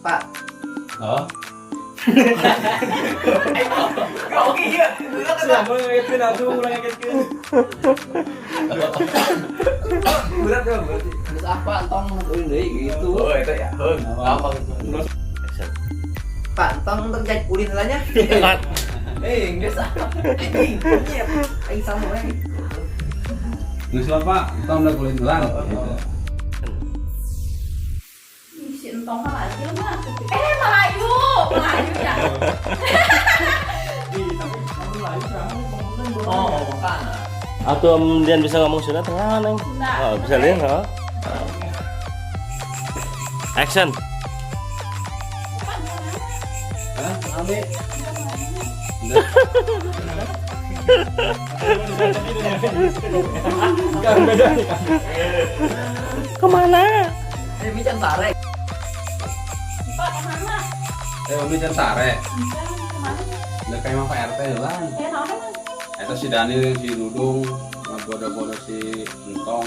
Pak. Oh. Oke ya. Selama ngeketkeun atuh ulang ngeketkeun. Berat ya berarti. Terus apa tong euy deui gitu. Oh, itu ya. Heung. Gampang. Pak, tong untuk jadi ulin lah nya. Geus apa? Aing sama we. Geus lah Pak, tong udah kulit ulang. Si entong Melayu mah. Melayu ya. Oh, kan. Atau kemudian bisa ngomong Sunda tengah neng. Oh, bisa lihat nggak? Action. Ambil. Kemana? Ini can sare. Pak kemana? Umi can sare. Kemana? Udah kayak mah Pak RT lah. Naon? Eta si Dani si Dudung, ngabodo-bodo si Entong.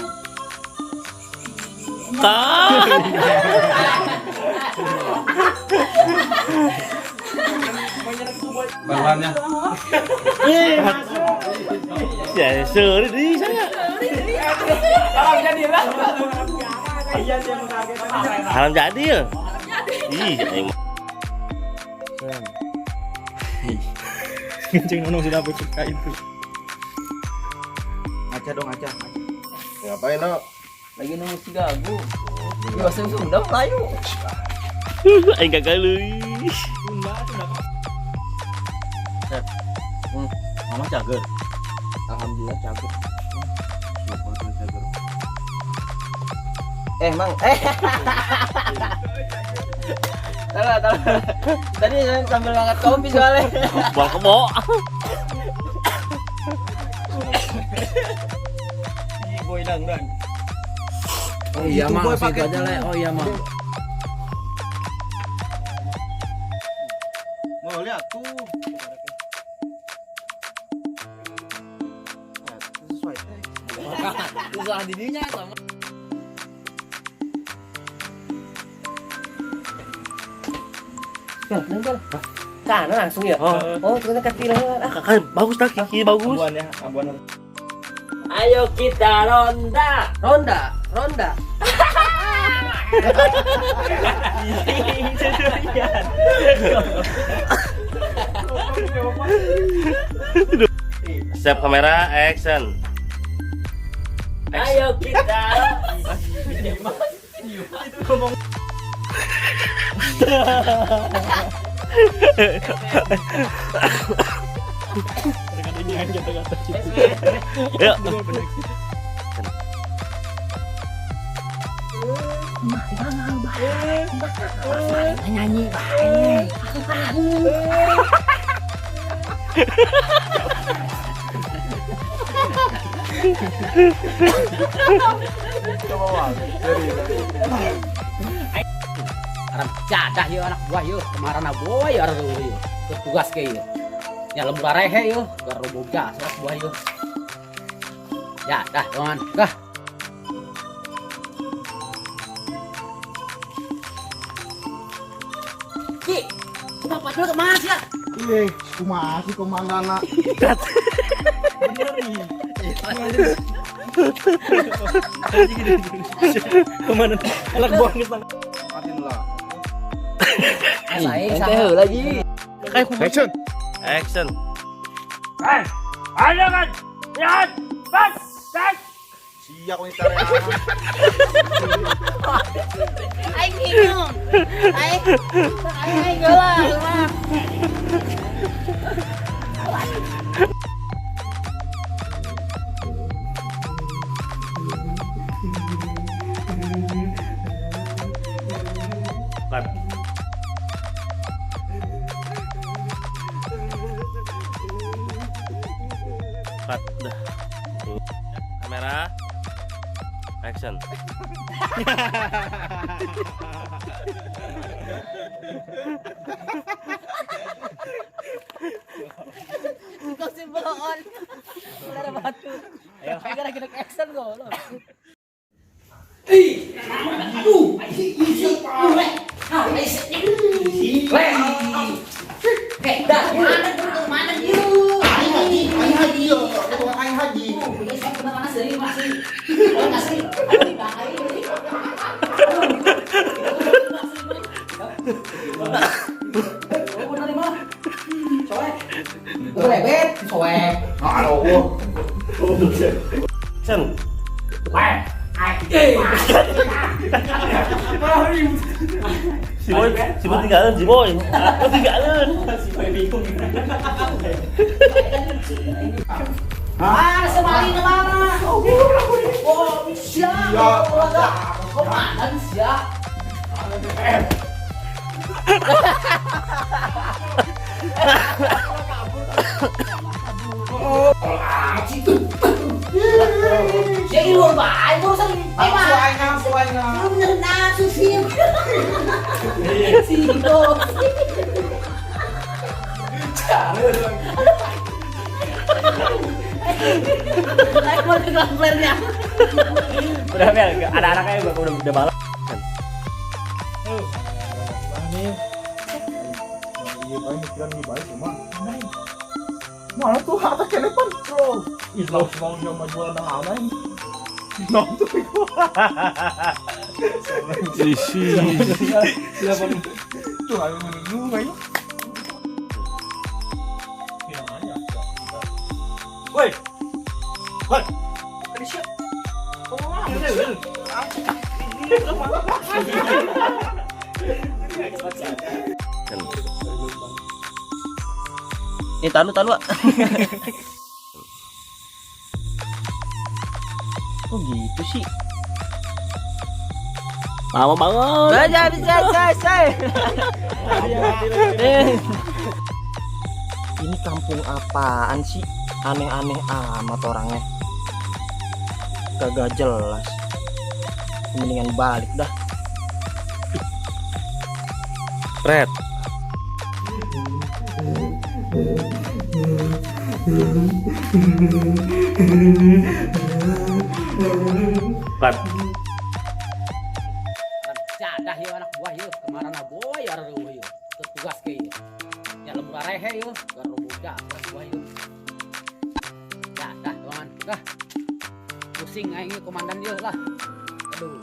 Bahannya. Ya, sorry di saya. Haram jadi ya. Ih, aing. Kencing nonong sudah bersuka itu. Ngaca dong, ngaca. Ngapain lo? Lagi nunggu si gagu. Di bahasa Sunda Melayu. Aing gagal euy. Mama cager. Alhamdulillah cakup. Mang. Tahu. Tadi saya sambil ngangkat kopi soalnya. Buang kebo. Boy dangdan. Oh iya, Mang. Pakai aja le. Oh iya, Mang. Mau lihat tuh. Sesuai. Usaha didinya sama. Nengkel. Kanan langsung ya. Oh, ternyata ke kiri. Kakak bagus tak kiki bagus. Abuan ya, abuan. Ayo kita ronda. Siap kamera, action. Ayo kita. Yuk. Nyanyi baik. Arab cadah yuk anak buah yuk kemarin aboy arab yuk tugas kayak yuk ya lembur rehe yuk gar boga anak buah yuk ya dah kawan dah Ki bapak dulu kemana sih ya Kumaha sih komandan. Kemana? Anak buah kita. Matiin lah. Ente lagi Action. Action. ayo kan lihat bas Siap ko itara. Aing bingung. Aing gelah. Cut. Cut dah. Kamera. Action. kau sih bohong udah batu ayo kita action go lo ih Oh, bener nih mah. Soek. Lebet, soek. Aduh. Sen. Si Boy tinggalan si Boy. Oh tinggalan. Si Boy bingung. Ah, semali na mana? Oh, siya. Komandan siya. Siya ilur ba? Ay, mo sa Suai na. bener na susim. Sito. Like mo dengan flare-nya. Udah Mel, ada anaknya udah balap. Iya baik mikiran lebih baik cuma. Mana tuh atas telepon bro. Islam mau yang majuan nang aneh. Nah tuh itu. Isi. Tuh ayo menunggu ayo. Woi. Woi. Tadi siap. Tahan lu. Kok gitu sih? Lama banget. Bisa. Ini kampung apaan sih? Aneh-aneh amat orangnya. Kagak jelas. Mendingan balik dah. Red. Red. Jadah ya anak buah ya. Kemarin boy areuh ya. Tugas ke ya. Ya lembur rehe ya. Garo boga anak buah ya. Jadah tuan. Dah. Pusing aing komandan ya lah. Aduh.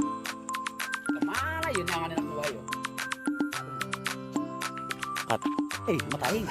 Kemana ya nangan anak buah ya? Kat. Mata aing.